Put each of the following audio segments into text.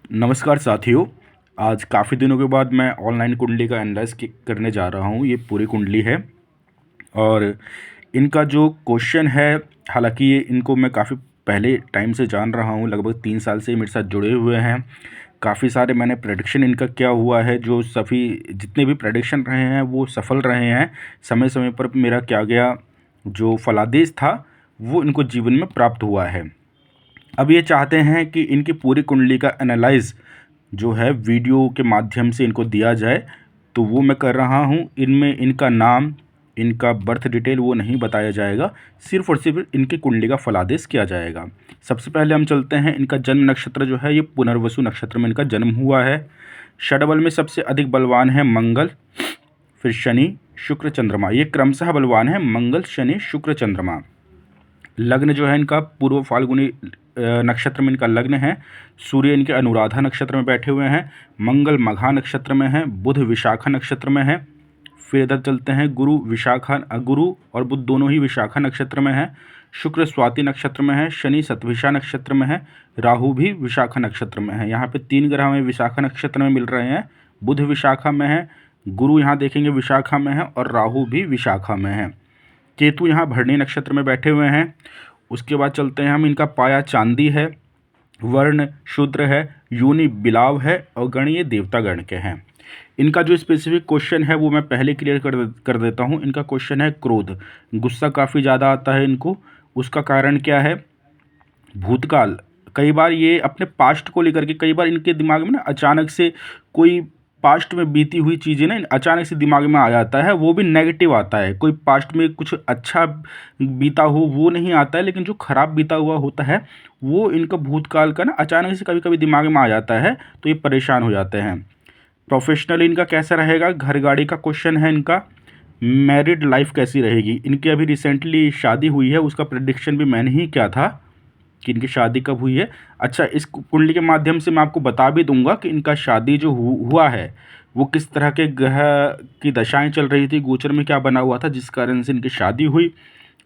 नमस्कार साथियों। आज काफ़ी दिनों के बाद मैं ऑनलाइन कुंडली का एनालाइज करने जा रहा हूँ। ये पूरी कुंडली है और इनका जो क्वेश्चन है, हालांकि ये इनको मैं काफ़ी पहले टाइम से जान रहा हूँ, लगभग 3 साल से मेरे साथ जुड़े हुए हैं। काफ़ी सारे मैंने प्रेडिक्शन इनका क्या हुआ है, जो सभी जितने भी प्रेडिक्शन रहे हैं वो सफल रहे हैं। समय समय पर मेरा क्या गया जो फलादेश था वो इनको जीवन में प्राप्त हुआ है। अब ये चाहते हैं कि इनकी पूरी कुंडली का एनालाइज जो है वीडियो के माध्यम से इनको दिया जाए, तो वो मैं कर रहा हूँ। इनमें इनका नाम, इनका बर्थ डिटेल वो नहीं बताया जाएगा, सिर्फ और सिर्फ इनकी कुंडली का फलादेश किया जाएगा। सबसे पहले हम चलते हैं, इनका जन्म नक्षत्र जो है ये पुनर्वसु नक्षत्र में इनका जन्म हुआ है। षडबल में सबसे अधिक बलवान है मंगल, फिर शनि, शुक्र, चंद्रमा। ये क्रमशः बलवान है मंगल, शनि, शुक्र, चंद्रमा। लग्न जो है इनका पूर्व फाल्गुनी नक्षत्र में इनका लग्न है। सूर्य इनके अनुराधा नक्षत्र में बैठे हुए हैं। मंगल मघा नक्षत्र में है। बुध विशाखा नक्षत्र में है। फिर इधर चलते हैं, गुरु और बुध दोनों ही विशाखा नक्षत्र में है। शुक्र स्वाति नक्षत्र में है। शनि शतभिषा नक्षत्र में है। राहु भी विशाखा नक्षत्र में है। यहाँ पे 3 ग्रह हमें विशाखा नक्षत्र में मिल रहे हैं। बुध विशाखा में है, गुरु यहाँ देखेंगे विशाखा में है और राहु भी विशाखा में है। केतु यहाँ भरणी नक्षत्र में बैठे हुए हैं। उसके बाद चलते हैं हम, इनका पाया चांदी है, वर्ण शूद्र है, योनि बिलाव है और गण ये देवता गण के हैं। इनका जो स्पेसिफिक क्वेश्चन है वो मैं पहले क्लियर कर देता हूँ। इनका क्वेश्चन है क्रोध, गुस्सा काफ़ी ज़्यादा आता है इनको। उसका कारण क्या है? भूतकाल। कई बार ये अपने पास्ट को लेकर के, कई बार इनके दिमाग में ना अचानक से कोई पास्ट में बीती हुई चीज़ें ना अचानक से दिमाग में आ जाता है, वो भी नेगेटिव आता है। कोई पास्ट में कुछ अच्छा बीता हो वो नहीं आता है, लेकिन जो खराब बीता हुआ होता है वो इनका भूतकाल का ना अचानक से कभी कभी दिमाग में आ जाता है, तो ये परेशान हो जाते हैं। प्रोफेशनल इनका कैसा रहेगा? घर गाड़ी का क्वेश्चन है इनका। मैरिड लाइफ कैसी रहेगी? इनकी अभी रिसेंटली शादी हुई है, उसका प्रेडिक्शन भी मैंने ही किया था कि इनकी शादी कब हुई है। अच्छा, इस कुंडली के माध्यम से मैं आपको बता भी दूंगा कि इनका शादी जो हुआ है वो किस तरह के ग्रह की दशाएं चल रही थी, गोचर में क्या बना हुआ था जिस कारण से इनकी शादी हुई।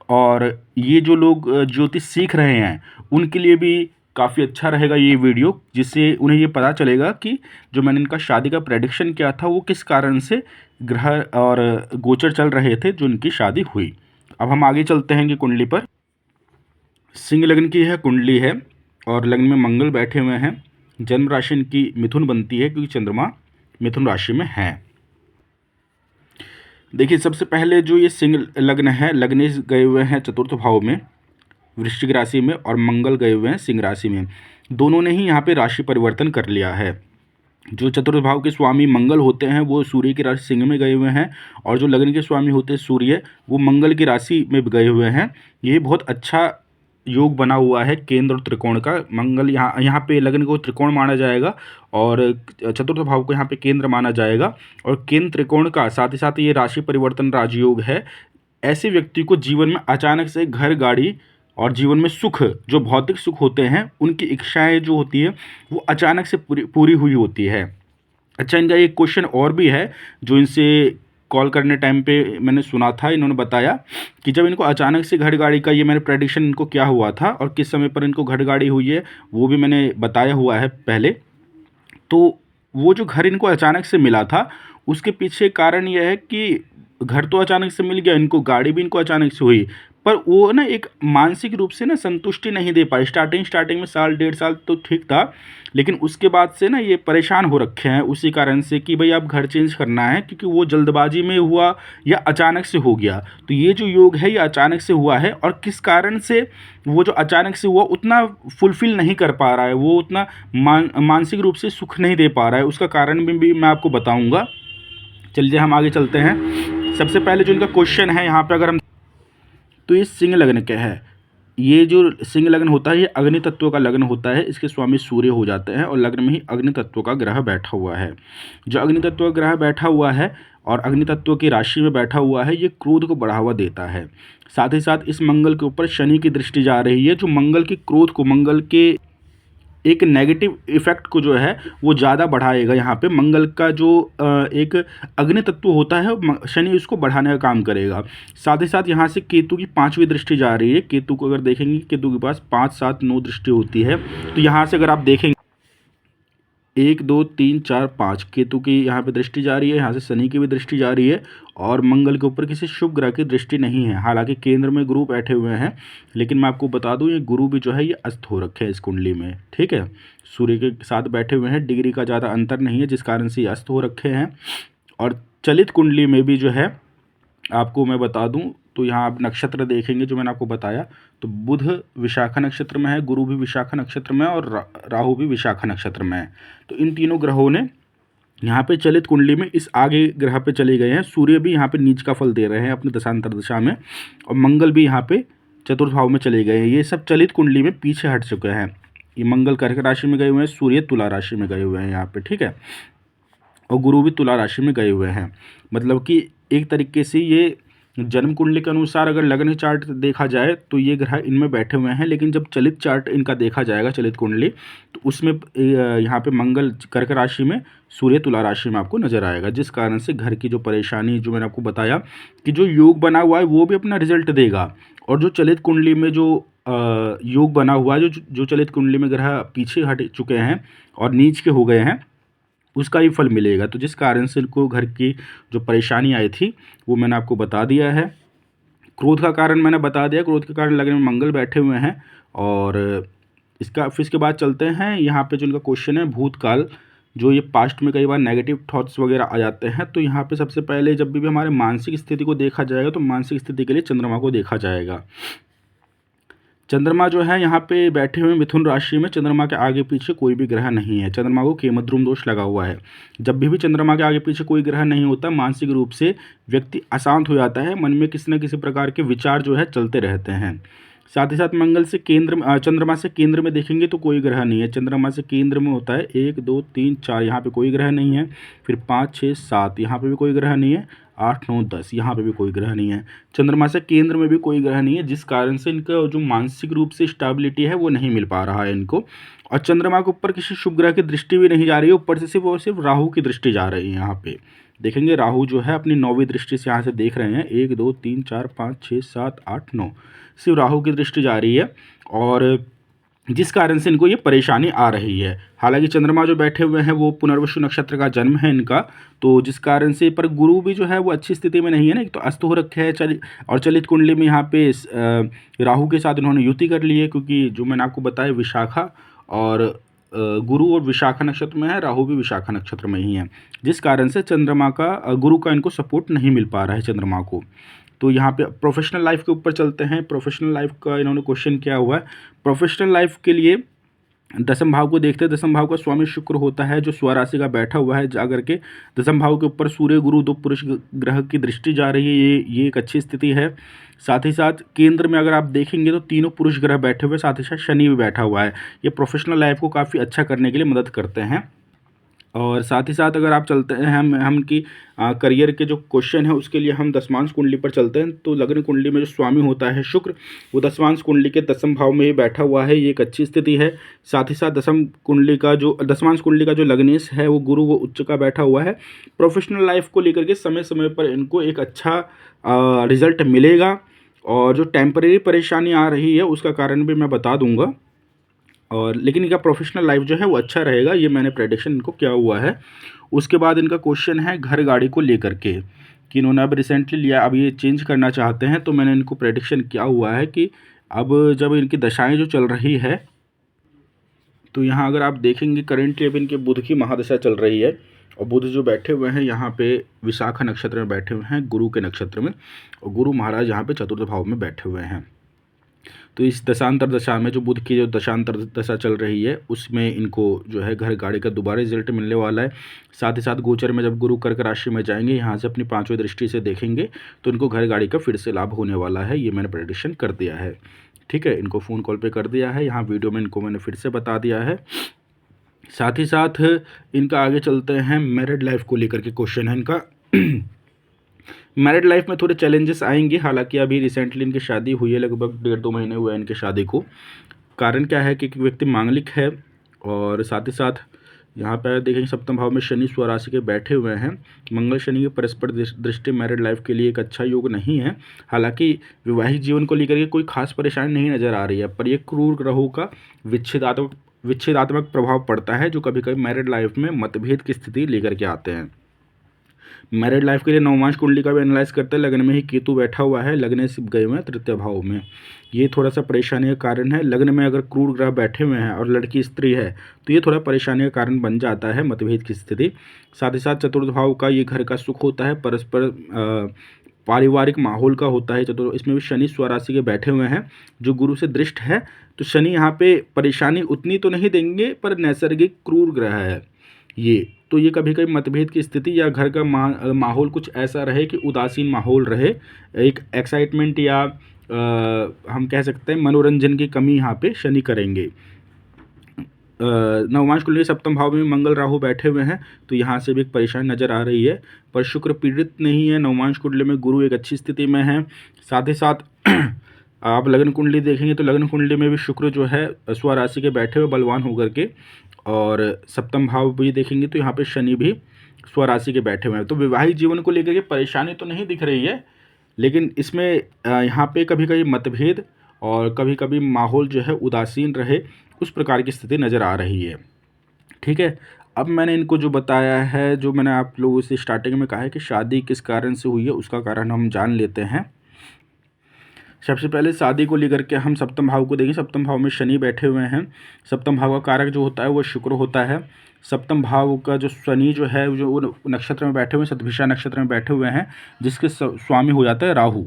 और ये जो लोग ज्योतिष सीख रहे हैं उनके लिए भी काफ़ी अच्छा रहेगा ये वीडियो, जिससे उन्हें ये पता चलेगा कि जो मैंने इनका शादी का प्रेडिक्शन किया था वो किस कारण से ग्रह और गोचर चल रहे थे जो इनकी शादी हुई। अब हम आगे चलते हैं कि कुंडली पर। सिंह लग्न की है कुंडली है और लग्न में मंगल बैठे हुए हैं। जन्म राशि इनकी मिथुन बनती है क्योंकि चंद्रमा मिथुन राशि में है। देखिए, सबसे पहले जो ये सिंह लग्न है, लग्नेश गए हुए हैं चतुर्थ भाव में वृश्चिक राशि में और मंगल गए हुए हैं सिंह राशि में। दोनों ने ही यहाँ पे राशि परिवर्तन कर लिया है। जो चतुर्थ भाव के स्वामी मंगल होते हैं वो सूर्य की राशि सिंह में गए हुए हैं, और जो लग्न के स्वामी होते हैं सूर्य, वो मंगल की राशि में गए हुए हैं। ये बहुत अच्छा योग बना हुआ है केंद्र और त्रिकोण का। मंगल यहाँ पे लग्न को त्रिकोण माना जाएगा और चतुर्थ भाव को यहाँ पे केंद्र माना जाएगा, और केंद्र त्रिकोण का साथ ही साथ ये राशि परिवर्तन राजयोग है। ऐसे व्यक्ति को जीवन में अचानक से घर गाड़ी और जीवन में सुख, जो भौतिक सुख होते हैं, उनकी इच्छाएं जो होती है वो अचानक से पूरी हुई होती है। अच्छा, इनका एक क्वेश्चन और भी है जो इनसे कॉल करने टाइम पे मैंने सुना था। इन्होंने बताया कि जब इनको अचानक से घर गाड़ी का, ये मैंने प्रेडिक्शन इनको क्या हुआ था और किस समय पर इनको घर गाड़ी हुई है वो भी मैंने बताया हुआ है पहले। तो वो जो घर इनको अचानक से मिला था उसके पीछे कारण यह है कि घर तो अचानक से मिल गया इनको, गाड़ी भी इनको अचानक से हुई, पर वो ना एक मानसिक रूप से ना संतुष्टि नहीं दे पाए। स्टार्टिंग में साल 1.5 साल तो ठीक था, लेकिन उसके बाद से ना ये परेशान हो रखे हैं उसी कारण से कि भाई अब घर चेंज करना है, क्योंकि वो जल्दबाजी में हुआ या अचानक से हो गया। तो ये जो योग है ये अचानक से हुआ है, और किस कारण से वो जो अचानक से हुआ उतना फुलफिल नहीं कर पा रहा है, वो उतना मानसिक रूप से सुख नहीं दे पा रहा है, उसका कारण भी मैं आपको बताऊँगा। चलिए हम आगे चलते हैं। सबसे पहले जो इनका क्वेश्चन है यहाँ पे अगर हम, तो ये सिंह लग्न क्या है। ये जो सिंह लग्न होता है ये अग्नि तत्व का लग्न होता है। इसके स्वामी सूर्य हो जाते हैं और लग्न में ही अग्नि तत्व का ग्रह बैठा हुआ है। जो अग्नि तत्व का ग्रह बैठा हुआ है और अग्नि तत्व की राशि में बैठा हुआ है, ये क्रोध को बढ़ावा देता है। साथ ही साथ इस मंगल के ऊपर शनि की दृष्टि जा रही है, जो मंगल के क्रोध को, मंगल के एक नेगेटिव इफेक्ट को जो है वो ज़्यादा बढ़ाएगा। यहाँ पे मंगल का जो एक अग्नि तत्व होता है, शनि उसको बढ़ाने का काम करेगा। साथ ही साथ यहाँ से केतु की 5वीं दृष्टि जा रही है। केतु को अगर देखेंगे, केतु के पास 5, 7, 9 दृष्टि होती है। तो यहाँ से अगर आप देखेंगे 1 2 3 4 5 केतु की यहाँ पे दृष्टि जा रही है, यहाँ से शनि की भी दृष्टि जा रही है और मंगल के ऊपर किसी शुभ ग्रह की दृष्टि नहीं है। हालांकि केंद्र में गुरु बैठे हुए हैं, लेकिन मैं आपको बता दूं ये गुरु भी जो है ये अस्त हो रखे हैं इस कुंडली में, ठीक है। सूर्य के साथ बैठे हुए हैं, डिग्री का ज़्यादा अंतर नहीं है, जिस कारण से ये अस्त हो रखे हैं। और चलित कुंडली में भी जो है आपको मैं बता दूं तो यहाँ आप नक्षत्र देखेंगे जो मैंने आपको बताया, तो बुध विशाखा नक्षत्र में है, गुरु भी विशाखा नक्षत्र में है और राहु भी विशाखा नक्षत्र में है। तो इन तीनों ग्रहों ने यहाँ पे चलित कुंडली में इस आगे ग्रह पे चले गए हैं। सूर्य भी यहाँ पे नीच का फल दे रहे हैं अपने दशांतर दशा में, और मंगल भी यहाँ पे चतुर्थ भाव में चले गए हैं। ये सब चलित कुंडली में पीछे हट चुके हैं। ये मंगल कर्क राशि में गए हुए हैं, सूर्य तुला राशि में गए हुए हैं यहाँ पे, ठीक है, और गुरु भी तुला राशि में गए हुए हैं। मतलब कि एक तरीके से ये जन्म कुंडली के अनुसार अगर लग्न चार्ट देखा जाए तो ये ग्रह इनमें बैठे हुए हैं, लेकिन जब चलित चार्ट इनका देखा जाएगा, चलित कुंडली, तो उसमें यहाँ पे मंगल कर्क राशि में, सूर्य तुला राशि में आपको नजर आएगा, जिस कारण से घर की जो परेशानी जो मैंने आपको बताया कि जो योग बना हुआ है वो भी अपना रिजल्ट देगा। और जो चलित कुंडली में जो योग बना हुआ है, जो चलित कुंडली में ग्रह पीछे हट चुके हैं और नीच के हो गए हैं, उसका ही फल मिलेगा। तो जिस कारण से इनको घर की जो परेशानी आई थी वो मैंने आपको बता दिया है। क्रोध का कारण मैंने बता दिया, क्रोध के कारण लग्न में मंगल बैठे हुए हैं। और फिर इसके बाद चलते हैं यहाँ पे जो इनका क्वेश्चन है भूतकाल, जो ये पास्ट में कई बार नेगेटिव थॉट्स वगैरह आ जाते हैं। तो यहाँ पे सबसे पहले जब भी हमारे मानसिक स्थिति को देखा जाएगा तो मानसिक स्थिति के लिए चंद्रमा को देखा जाएगा। चंद्रमा जो है यहाँ पे बैठे हुए मिथुन राशि में, चंद्रमा के आगे पीछे कोई भी ग्रह नहीं है। चंद्रमा को केमद्रुम दोष लगा हुआ है। जब भी चंद्रमा के आगे पीछे कोई ग्रह नहीं होता, मानसिक रूप से व्यक्ति अशांत हो जाता है, मन में किसी न किसी प्रकार के विचार जो है चलते रहते हैं। साथ ही साथ मंगल से केंद्र, चंद्रमा से केंद्र में देखेंगे तो कोई ग्रह नहीं है। चंद्रमा से केंद्र में होता है 1 2 3 4, यहाँ पे कोई ग्रह नहीं है। फिर 5 6 7, यहाँ पे भी कोई ग्रह नहीं है। 8 9 10, यहाँ पे भी कोई ग्रह नहीं है। चंद्रमा से केंद्र में भी कोई ग्रह नहीं है, जिस कारण से इनका जो मानसिक रूप से स्टेबिलिटी है वो नहीं मिल पा रहा है इनको। और चंद्रमा के ऊपर किसी शुभ ग्रह की दृष्टि भी नहीं जा रही है, ऊपर से सिर्फ और सिर्फ राहु की दृष्टि जा रही है। यहाँ पे देखेंगे राहु जो है अपनी 9वीं दृष्टि से यहाँ से देख रहे हैं, 1 2 3 4 5 6 7 8 9, सिर्फ राहु की दृष्टि जा रही है, और जिस कारण से इनको ये परेशानी आ रही है। हालांकि चंद्रमा जो बैठे हुए हैं वो पुनर्वसु नक्षत्र का जन्म है इनका, तो जिस कारण से, पर गुरु भी जो है वो अच्छी स्थिति में नहीं है ना, एक तो अस्त हो रखे हैं और चलित कुंडली में यहाँ पे राहु के साथ इन्होंने युति कर ली है, क्योंकि जो मैंने आपको बताया विशाखा और गुरु और विशाखा नक्षत्र में है, राहु भी विशाखा नक्षत्र में ही है, जिस कारण से चंद्रमा का, गुरु का इनको सपोर्ट नहीं मिल पा रहा है चंद्रमा को। तो यहाँ पे प्रोफेशनल लाइफ के ऊपर चलते हैं। प्रोफेशनल लाइफ का इन्होंने क्वेश्चन किया हुआ है। प्रोफेशनल लाइफ के लिए दसम भाव को देखते हैं। दसम भाव का स्वामी शुक्र होता है, जो स्वराशि का बैठा हुआ है जाकर के। दसम भाव के ऊपर सूर्य गुरु 2 पुरुष ग्रह की दृष्टि जा रही है, ये एक अच्छी स्थिति है। साथ ही साथ केंद्र में अगर आप देखेंगे तो तीनों पुरुष ग्रह बैठे हुए, साथ ही साथ शनि भी बैठा हुआ है। ये प्रोफेशनल लाइफ को काफ़ी अच्छा करने के लिए मदद करते हैं। और साथ ही साथ अगर आप चलते हैं हम की करियर के जो क्वेश्चन है उसके लिए हम दशमांश कुंडली पर चलते हैं। तो लग्न कुंडली में जो स्वामी होता है शुक्र, वो दशमांश कुंडली के दसम भाव में ही बैठा हुआ है, ये एक अच्छी स्थिति है। साथ ही साथ दसमांश कुंडली का जो लग्नेश है वो गुरु, वो उच्च का बैठा हुआ है। प्रोफेशनल लाइफ को लेकर के समय समय पर इनको एक अच्छा रिजल्ट मिलेगा। और जो टेम्परेरी परेशानी आ रही है उसका कारण भी मैं बता दूंगा, और लेकिन इनका प्रोफेशनल लाइफ जो है वो अच्छा रहेगा, ये मैंने प्रेडिक्शन इनको किया हुआ है। उसके बाद इनका क्वेश्चन है घर गाड़ी को लेकर के, कि इन्होंने अब रिसेंटली लिया, अब ये चेंज करना चाहते हैं। तो मैंने इनको प्रेडिक्शन किया हुआ है कि अब जब इनकी दशाएं जो चल रही है, तो यहाँ अगर आप देखेंगे करेंटली अब इनके बुध की महादशा चल रही है, और बुध जो बैठे हुए हैं यहाँ पे विशाखा नक्षत्र में बैठे हुए हैं, गुरु के नक्षत्र में, और गुरु महाराज यहाँ पे चतुर्थ भाव में बैठे हुए हैं। तो इस दशांतर दशा में, जो बुध की जो दशांतर दशा चल रही है, उसमें इनको जो है घर गाड़ी का दोबारा रिजल्ट मिलने वाला है। साथ ही साथ गोचर में जब गुरु कर्क राशि में जाएंगे, यहाँ से अपनी 5वीं दृष्टि से देखेंगे, तो इनको घर गाड़ी का फिर से लाभ होने वाला है, ये मैंने प्रेडिक्शन कर दिया है। ठीक है, इनको फ़ोन कॉल पे कर दिया है, यहाँ वीडियो में इनको मैंने फिर से बता दिया है। साथ ही साथ इनका आगे चलते हैं, मैरिड लाइफ को लेकर के क्वेश्चन है इनका। मैरिड लाइफ में थोड़े चैलेंजेस आएंगे, हालांकि अभी रिसेंटली इनकी शादी हुई है, लगभग 1.5-2 महीने हुए हैं इनकी शादी को। कारण क्या है कि व्यक्ति मांगलिक है, और साथ ही साथ यहाँ पर देखेंगे सप्तम भाव में शनि स्वराशि के बैठे हुए हैं। मंगल शनि की परस्पर दृष्टि मैरिड लाइफ के लिए एक अच्छा योग नहीं है। हालांकि वैवाहिक जीवन को लेकर के कोई खास परेशानी नहीं नज़र आ रही है, पर यह क्रूर ग्रहों का विच्छेदात्मक प्रभाव पड़ता है, जो कभी कभी मैरिड लाइफ में मतभेद की स्थिति लेकर के आते हैं। मैरिड लाइफ के लिए नवमांश कुंडली का भी एनालाइज करते हैं। लग्न में ही केतु बैठा हुआ है, लग्न से गए हुए हैं तृतीय भाव में, ये थोड़ा सा परेशानी का कारण है। लग्न में अगर क्रूर ग्रह बैठे हुए हैं और लड़की स्त्री है तो ये थोड़ा परेशानी का कारण बन जाता है, मतभेद की स्थिति। साथ ही साथ चतुर्थ भाव का ये घर का सुख होता है, परस्पर पारिवारिक माहौल का होता है चतुर्थ। इसमें भी शनि स्वराशि के बैठे हुए हैं जो गुरु से दृष्ट है, तो शनि यहाँ पे परेशानी उतनी तो नहीं देंगे, पर नैसर्गिक क्रूर ग्रह है ये, तो ये कभी कभी मतभेद की स्थिति या घर का माहौल कुछ ऐसा रहे कि उदासीन माहौल रहे, एक एक्साइटमेंट या हम कह सकते हैं मनोरंजन की कमी यहाँ पे शनि करेंगे। नवमांश कुंडली सप्तम भाव में मंगल राहु बैठे हुए हैं, तो यहाँ से भी एक परेशानी नज़र आ रही है, पर शुक्र पीड़ित नहीं है। नवमांश कुंडली में गुरु एक अच्छी स्थिति में है। साथ ही साथ आप लग्न कुंडली देखेंगे तो लग्न कुंडली में भी शुक्र जो है स्वराशि के बैठे हुए बलवान होकर के, और सप्तम भाव भी देखेंगे तो यहाँ पे शनि भी स्वराशि के बैठे हुए हैं। तो वैवाहिक जीवन को लेकर के परेशानी तो नहीं दिख रही है, लेकिन इसमें यहाँ पे कभी कभी मतभेद और कभी कभी माहौल जो है उदासीन रहे, उस प्रकार की स्थिति नज़र आ रही है। ठीक है, अब मैंने इनको जो बताया है, जो मैंने आप लोगों से स्टार्टिंग में कहा है कि शादी किस कारण से हुई है, उसका कारण हम जान लेते हैं। सबसे पहले शादी को लेकर के हम सप्तम भाव को देखें। सप्तम भाव में शनि बैठे हुए हैं। सप्तम भाव का कारक जो होता है वो शुक्र होता है। सप्तम भाव का जो शनि जो है, जो वो नक्षत्र में बैठे हुए हैं, शतभिषा नक्षत्र में बैठे हुए हैं, जिसके स्वामी हो जाता है राहु।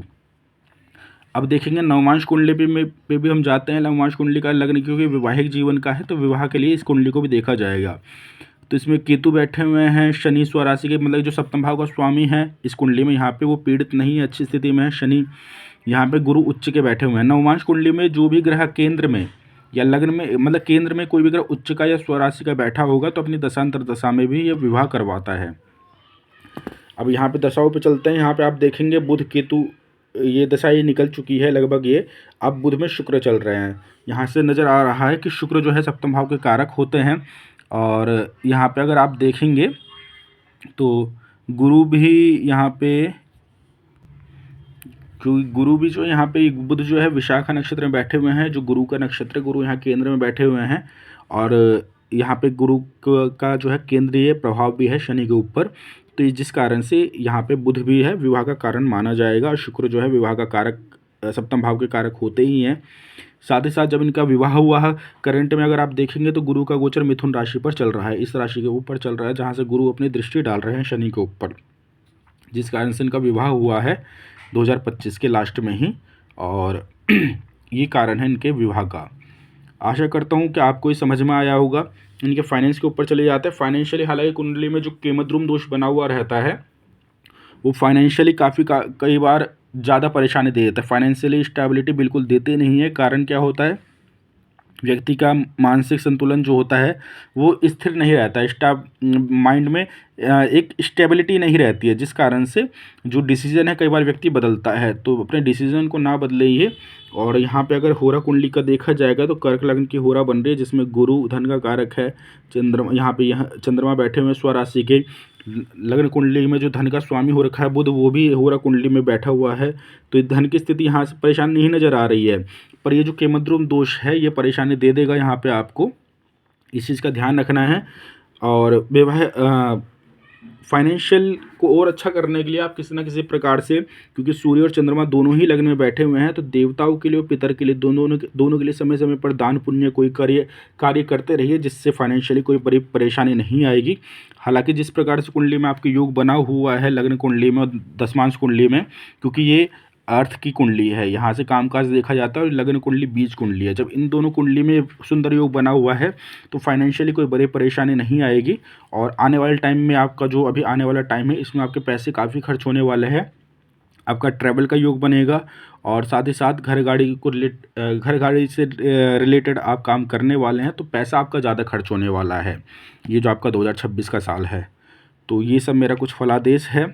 अब देखेंगे नवमांश कुंडली पे भी हम जाते हैं। नवमांश कुंडली का लग्न क्योंकि वैवाहिक जीवन का है, तो विवाह के लिए इस कुंडली को भी देखा जाएगा। तो इसमें केतु बैठे हुए हैं, शनि स्वराशि के, मतलब जो सप्तम भाव का स्वामी है इस कुंडली में, यहाँ पे वो पीड़ित नहीं है, अच्छी स्थिति में है शनि। यहाँ पे गुरु उच्च के बैठे हुए हैं। नवमांश कुंडली में जो भी ग्रह केंद्र में या लग्न में, मतलब केंद्र में कोई भी ग्रह उच्च का या स्वराशि का बैठा होगा तो अपनी दशांतर दशा में भी ये विवाह करवाता है। अब यहाँ पे दशाओं पे चलते हैं। यहाँ पे आप देखेंगे बुध केतु, ये दशा ये निकल चुकी है लगभग, ये अब बुध में शुक्र चल रहे हैं। यहाँ से नज़र आ रहा है कि शुक्र जो है सप्तम भाव के कारक होते हैं, और यहाँ पे अगर आप देखेंगे तो गुरु भी यहाँ पे, क्योंकि गुरु भी जो यहाँ पे, बुध जो है विशाखा नक्षत्र में बैठे हुए हैं, जो गुरु का नक्षत्र, गुरु यहाँ केंद्र में बैठे हुए हैं, और यहाँ पे गुरु का जो है केंद्रीय प्रभाव भी है शनि के ऊपर, तो जिस कारण से यहाँ पे बुध भी है विवाह का कारण माना जाएगा, और शुक्र जो है विवाह का कारक, सप्तम भाव के कारक होते ही हैं। साथ ही साथ जब इनका विवाह हुआ करंट में अगर आप देखेंगे तो गुरु का गोचर मिथुन राशि पर चल रहा है, इस राशि के ऊपर चल रहा है, जहाँ से गुरु अपनी दृष्टि डाल रहे हैं शनि के ऊपर, जिस कारण से इनका विवाह हुआ है 2025 के लास्ट में ही, और ये कारण है इनके विवाह का। आशा करता हूँ कि आपको ये समझ में आया होगा। इनके फाइनेंस के ऊपर चले जाते हैं। फाइनेंशियली हालांकि कुंडली में जो केमद्रुम दोष बना हुआ रहता है वो फाइनेंशियली कई बार ज़्यादा परेशानी दे देता है। फाइनेंशियली स्टेबिलिटी बिल्कुल देते नहीं है। कारण क्या होता है, व्यक्ति का मानसिक संतुलन जो होता है वो स्थिर नहीं रहता है, माइंड में एक स्टेबिलिटी नहीं रहती है, जिस कारण से जो डिसीजन है कई बार व्यक्ति बदलता है। तो अपने डिसीजन को ना बदलिए। और यहाँ पे अगर होरा कुंडली का देखा जाएगा तो कर्क लग्न की होरा बन रही है, जिसमें गुरु धन का कारक है, चंद्रमा, यहाँ चंद्रमा बैठे हुए स्वराशि के। लग्न कुंडली में जो धन का स्वामी हो रखा है बुध, वो भी होरा कुंडली में बैठा हुआ है, तो धन की स्थिति यहाँ से परेशान नहीं नज़र आ रही है। पर ये जो केमद्रुम दोष है ये परेशानी दे देगा यहाँ पे आपको, इस चीज़ का ध्यान रखना है। और विवाह फाइनेंशियल को और अच्छा करने के लिए आप किसी न किसी प्रकार से, क्योंकि सूर्य और चंद्रमा दोनों ही लग्न में बैठे हुए हैं, तो देवताओं के लिए और पितर के लिए दोनों के लिए समय समय पर दान पुण्य कोई कार्य करते रहिए, जिससे फाइनेंशियली कोई बड़ी परेशानी नहीं आएगी। हालांकि जिस प्रकार से कुंडली में आपके योग बना हुआ है, लग्न कुंडली में और दशमांश कुंडली में, क्योंकि ये अर्थ की कुंडली है, यहाँ से कामकाज देखा जाता है, और लग्न कुंडली बीज कुंडली है। जब इन दोनों कुंडली में सुंदर योग बना हुआ है तो फाइनेंशियली कोई बड़ी परेशानी नहीं आएगी। और आने वाले टाइम में आपका जो अभी आने वाला टाइम है इसमें आपके पैसे काफ़ी खर्च होने वाले हैं। आपका ट्रैवल का योग बनेगा, और साथ ही साथ घर गाड़ी से रिलेटेड आप काम करने वाले हैं, तो पैसा आपका ज़्यादा खर्च होने वाला है, ये जो आपका 2026 का साल है। तो ये सब मेरा कुछ फलादेश है।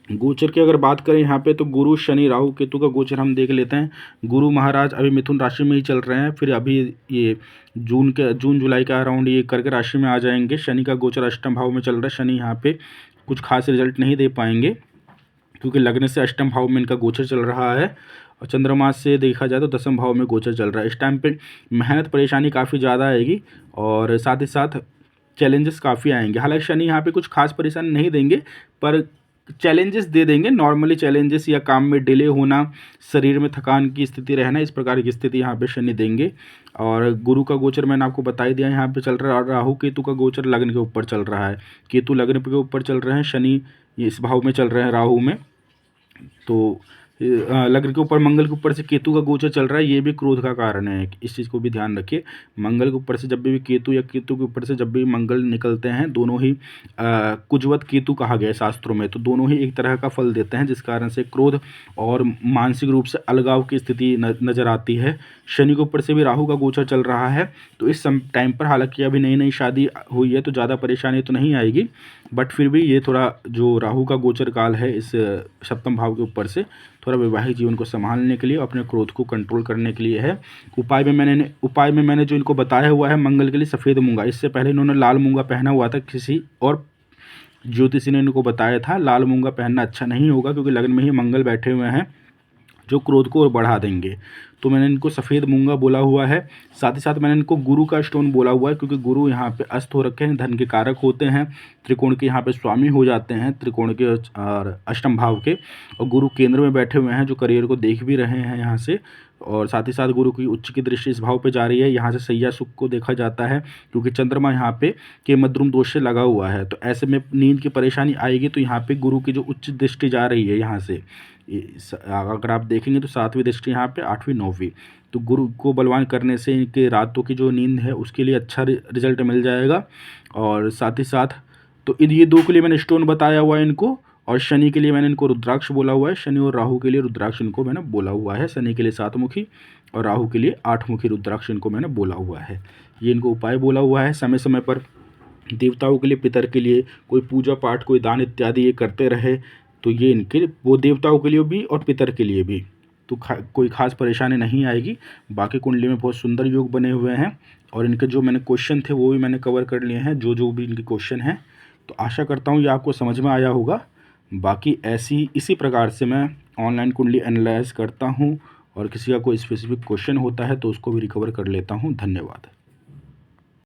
गोचर की अगर बात करें यहाँ पे, तो गुरु शनि राहु केतु का गोचर हम देख लेते हैं। गुरु महाराज अभी मिथुन राशि में ही चल रहे हैं, फिर अभी ये जून जुलाई के अराउंड ये कर्क राशि में आ जाएंगे। शनि का गोचर अष्टम भाव में चल रहा है। शनि यहाँ पे कुछ खास रिजल्ट नहीं दे पाएंगे, क्योंकि लग्न से अष्टम भाव में इनका गोचर चल रहा है। और चंद्रमा से देखा जाए तो 10वें भाव में गोचर चल रहा है। इस टाइम पे मेहनत परेशानी काफ़ी ज़्यादा आएगी और साथ ही साथ चैलेंजेस काफ़ी आएंगे। हालांकि शनि यहाँ पे कुछ खास परेशानी नहीं देंगे, पर चैलेंजेस दे देंगे, नॉर्मली चैलेंजेस या काम में डिले होना, शरीर में थकान की स्थिति रहना, इस प्रकार की स्थिति यहाँ पे शनि देंगे। और गुरु का गोचर मैंने आपको बता ही दिया यहाँ पे चल रहा है। राहु केतु का गोचर लग्न के ऊपर चल रहा है, केतु लग्न के ऊपर चल रहे हैं, शनि इस भाव में चल रहे हैं राहु में। तो लग्न के ऊपर मंगल के ऊपर से केतु का गोचर चल रहा है, ये भी क्रोध का कारण है, इस चीज़ को भी ध्यान रखिए। मंगल के ऊपर से जब भी केतु या केतु के ऊपर से जब भी मंगल निकलते हैं, दोनों ही कुजवत केतु कहा गया है शास्त्रों में, तो दोनों ही एक तरह का फल देते हैं, जिस कारण से क्रोध और मानसिक रूप से अलगाव की स्थिति नज़र आती है। शनि के ऊपर से भी राहु का गोचर चल रहा है, तो इस टाइम पर हालांकि अभी नई नई शादी हुई है तो ज़्यादा परेशानी तो नहीं आएगी, बट फिर भी ये थोड़ा जो राहु का गोचर काल है इस 7वें भाव के ऊपर से थोड़ा वैवाहिक जीवन को संभालने के लिए, अपने क्रोध को कंट्रोल करने के लिए है। उपाय में मैंने जो इनको बताया हुआ है मंगल के लिए सफ़ेद मूंगा, इससे पहले इन्होंने लाल मूंगा पहना हुआ था, किसी और ज्योतिषी ने इनको बताया था लाल मूंगा पहनना अच्छा नहीं होगा, क्योंकि लग्न में ही मंगल बैठे हुए हैं जो क्रोध को और बढ़ा देंगे। तो मैंने इनको सफ़ेद मूंगा बोला हुआ है। साथ ही साथ मैंने इनको गुरु का स्टोन बोला हुआ है, क्योंकि गुरु यहाँ पे अस्त हो रखे हैं, धन के कारक होते हैं, त्रिकोण के यहाँ पे स्वामी हो जाते हैं, त्रिकोण के और अष्टम भाव के, और गुरु केंद्र में बैठे हुए हैं जो करियर को देख भी रहे हैं यहाँ से। और साथ ही साथ गुरु की उच्च की दृष्टि इस भाव पे जा रही है, यहाँ से सैया सुख को देखा जाता है, क्योंकि चंद्रमा यहाँ पे के मद्रुम दोष से लगा हुआ है। तो ऐसे में नींद की परेशानी आएगी, तो यहाँ पे गुरु की जो उच्च दृष्टि जा रही है यहाँ से, अगर आप देखेंगे तो 7वीं दृष्टि यहाँ पे, 8वीं 9वीं, तो गुरु को बलवान करने से इनके रातों की जो नींद है उसके लिए अच्छा रिजल्ट मिल जाएगा। और साथ ही साथ तो ये 2 के लिए मैंने स्टोन बताया हुआ है इनको, और शनि के लिए मैंने इनको रुद्राक्ष बोला हुआ है। शनि और राहु के लिए रुद्राक्ष इनको मैंने बोला हुआ है, शनि के लिए 7 मुखी और राहु के लिए 8 मुखी रुद्राक्ष इनको मैंने बोला हुआ है। ये इनको उपाय बोला हुआ है। समय समय पर देवताओं के लिए, पितर के लिए कोई पूजा पाठ, कोई दान इत्यादि ये करते रहे, तो ये इनके वो देवताओं के लिए भी और पितर के लिए भी तो कोई खास परेशानी नहीं आएगी। बाकी कुंडली में बहुत सुंदर योग बने हुए हैं, और इनके जो मैंने क्वेश्चन थे वो भी मैंने कवर कर लिए हैं, जो भी इनके क्वेश्चन हैं। तो आशा करता हूँ ये आपको समझ में आया होगा। बाकी इसी प्रकार से मैं ऑनलाइन कुंडली एनालाइज करता हूँ, और किसी का कोई स्पेसिफिक क्वेश्चन होता है तो उसको भी रिकवर कर लेता हूँ। धन्यवाद।